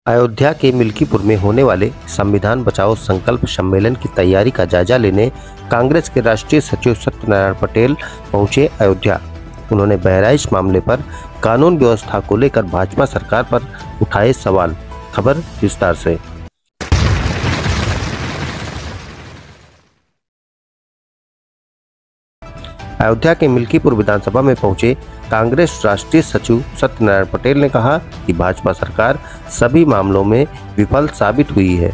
अयोध्या के मिल्कीपुर में होने वाले संविधान बचाओ संकल्प सम्मेलन की तैयारी का जायजा लेने कांग्रेस के राष्ट्रीय सचिव सत्यनारायण पटेल पहुंचे अयोध्या। उन्होंने बहराइच मामले पर कानून व्यवस्था को लेकर भाजपा सरकार पर उठाए सवाल। खबर विस्तार से। अयोध्या के मिल्कीपुर विधानसभा में पहुंचे कांग्रेस राष्ट्रीय सचिव सत्यनारायण पटेल ने कहा कि भाजपा सरकार सभी मामलों में विफल साबित हुई है।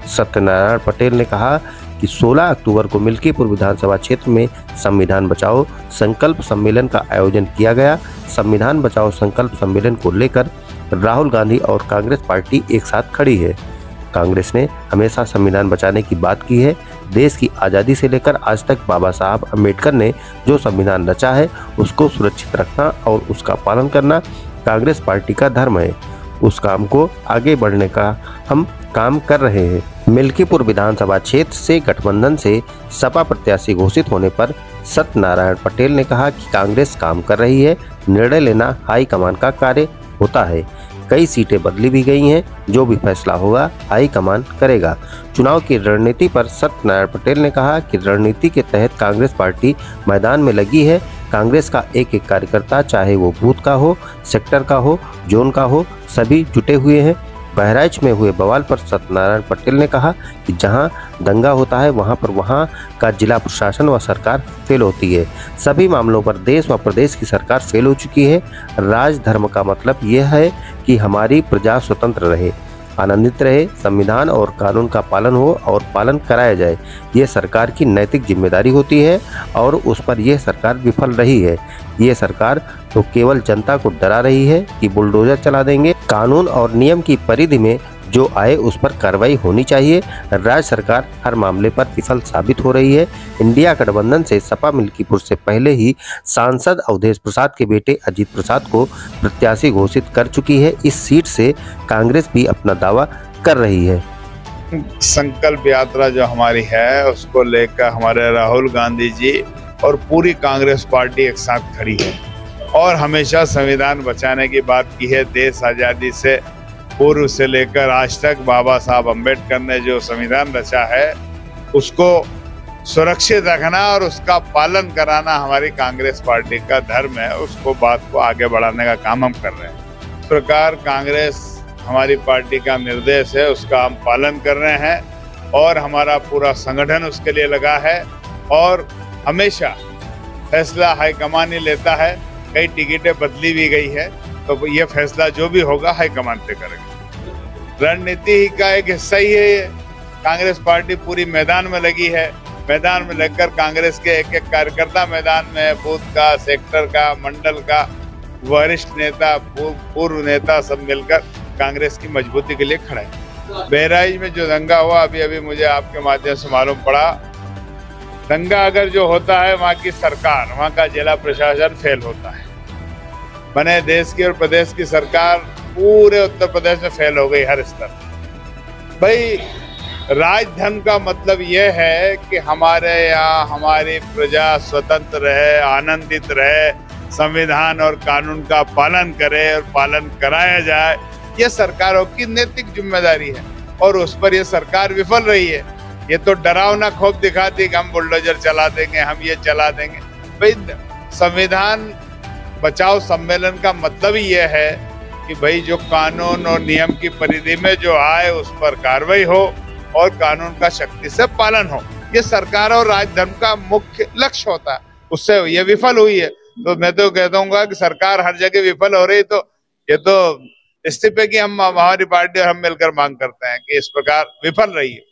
सत्यनारायण पटेल ने कहा कि 16 अक्टूबर को मिल्कीपुर विधानसभा क्षेत्र में संविधान बचाओ संकल्प सम्मेलन का आयोजन किया गया। संविधान बचाओ संकल्प सम्मेलन को लेकर राहुल गांधी और कांग्रेस पार्टी एक साथ खड़ी है। कांग्रेस ने हमेशा संविधान बचाने की बात की है। देश की आज़ादी से लेकर आज तक बाबा साहब अम्बेडकर ने जो संविधान रचा है उसको सुरक्षित रखना और उसका पालन करना कांग्रेस पार्टी का धर्म है। उस काम को आगे बढ़ने का हम काम कर रहे हैं। मिल्कीपुर विधानसभा क्षेत्र से गठबंधन से सपा प्रत्याशी घोषित होने पर सत्यनारायण पटेल ने कहा कि कांग्रेस काम कर रही है। निर्णय लेना हाईकमान का कार्य होता है। कई सीटें बदली भी गई हैं। जो भी फैसला होगा हाईकमान करेगा। चुनाव की रणनीति पर सत्यनारायण पटेल ने कहा कि रणनीति के तहत कांग्रेस पार्टी मैदान में लगी है। कांग्रेस का एक एक कार्यकर्ता, चाहे वो बूथ का हो, सेक्टर का हो, जोन का हो, सभी जुटे हुए हैं। बहराइच में हुए बवाल पर सत्यनारायण पटेल ने कहा कि जहां दंगा होता है वहां का जिला प्रशासन व सरकार फेल होती है। सभी मामलों पर देश व प्रदेश की सरकार फेल हो चुकी है। राजधर्म का मतलब यह है कि हमारी प्रजा स्वतंत्र रहे, आनंदित रहे, संविधान और कानून का पालन हो और पालन कराया जाए। ये सरकार की नैतिक जिम्मेदारी होती है और उस पर यह सरकार विफल रही है। ये सरकार तो केवल जनता को डरा रही है कि बुलडोजर चला देंगे। कानून और नियम की परिधि में जो आए उस पर कार्रवाई होनी चाहिए। राज्य सरकार हर मामले पर विफल साबित हो रही है। इंडिया गठबंधन से सपा मिल्कीपुर से पहले ही सांसद अवधेश प्रसाद के बेटे अजीत प्रसाद को प्रत्याशी घोषित कर चुकी है। इस सीट से कांग्रेस भी अपना दावा कर रही है। संकल्प यात्रा जो हमारी है उसको लेकर हमारे राहुल गांधी जी और पूरी कांग्रेस पार्टी एक साथ खड़ी है और हमेशा संविधान बचाने की बात की है। देश आज़ादी से पूर्व से लेकर आज तक बाबा साहब अम्बेडकर ने जो संविधान रचा है उसको सुरक्षित रखना और उसका पालन कराना हमारी कांग्रेस पार्टी का धर्म है। उसको बात को आगे बढ़ाने का काम हम कर रहे हैं। इस प्रकार कांग्रेस हमारी पार्टी का निर्देश है, उसका हम पालन कर रहे हैं और हमारा पूरा संगठन उसके लिए लगा है और हमेशा फैसला हाईकमान ही लेता है। कई टिकटें बदली भी गई है तो ये फैसला जो भी होगा हाईकमान पे करेगा। रणनीति का एक हिस्सा ही है ये। कांग्रेस पार्टी पूरी मैदान में लगी है। मैदान में लगकर कांग्रेस के एक एक कार्यकर्ता मैदान में, बूथ का, सेक्टर का, मंडल का, वरिष्ठ नेता, पूर्व नेता सब मिलकर कांग्रेस की मजबूती के लिए खड़े हैं। बहराइच में जो दंगा हुआ अभी मुझे आपके माध्यम से मालूम पड़ा, दंगा अगर जो होता है वहाँ की सरकार, वहाँ का जिला प्रशासन फेल होता है। बने देश की और प्रदेश की सरकार पूरे उत्तर प्रदेश में फेल हो गई हर स्तर। भाई राजधर्म का मतलब यह है कि हमारे यहाँ हमारी प्रजा स्वतंत्र रहे, आनंदित रहे, संविधान और कानून का पालन करे और पालन कराया जाए। ये सरकारों की नैतिक जिम्मेदारी है और उस पर यह सरकार विफल रही है। ये तो डरावना खौफ दिखाती कि हम बुलडोजर चला देंगे, हम ये चला देंगे। भाई संविधान बचाओ सम्मेलन का मतलब ही यह है कि भाई जो कानून और नियम की परिधि में जो आए उस पर कार्रवाई हो और कानून का शक्ति से पालन हो। ये सरकार और राजधर्म का मुख्य लक्ष्य होता है। उससे ये विफल हुई है तो मैं तो कहता हूँ कि सरकार हर जगह विफल हो रही तो ये तो इस्तीफे की हम हमारी पार्टी और हम मिलकर मांग करते हैं कि इस प्रकार विफल रही है।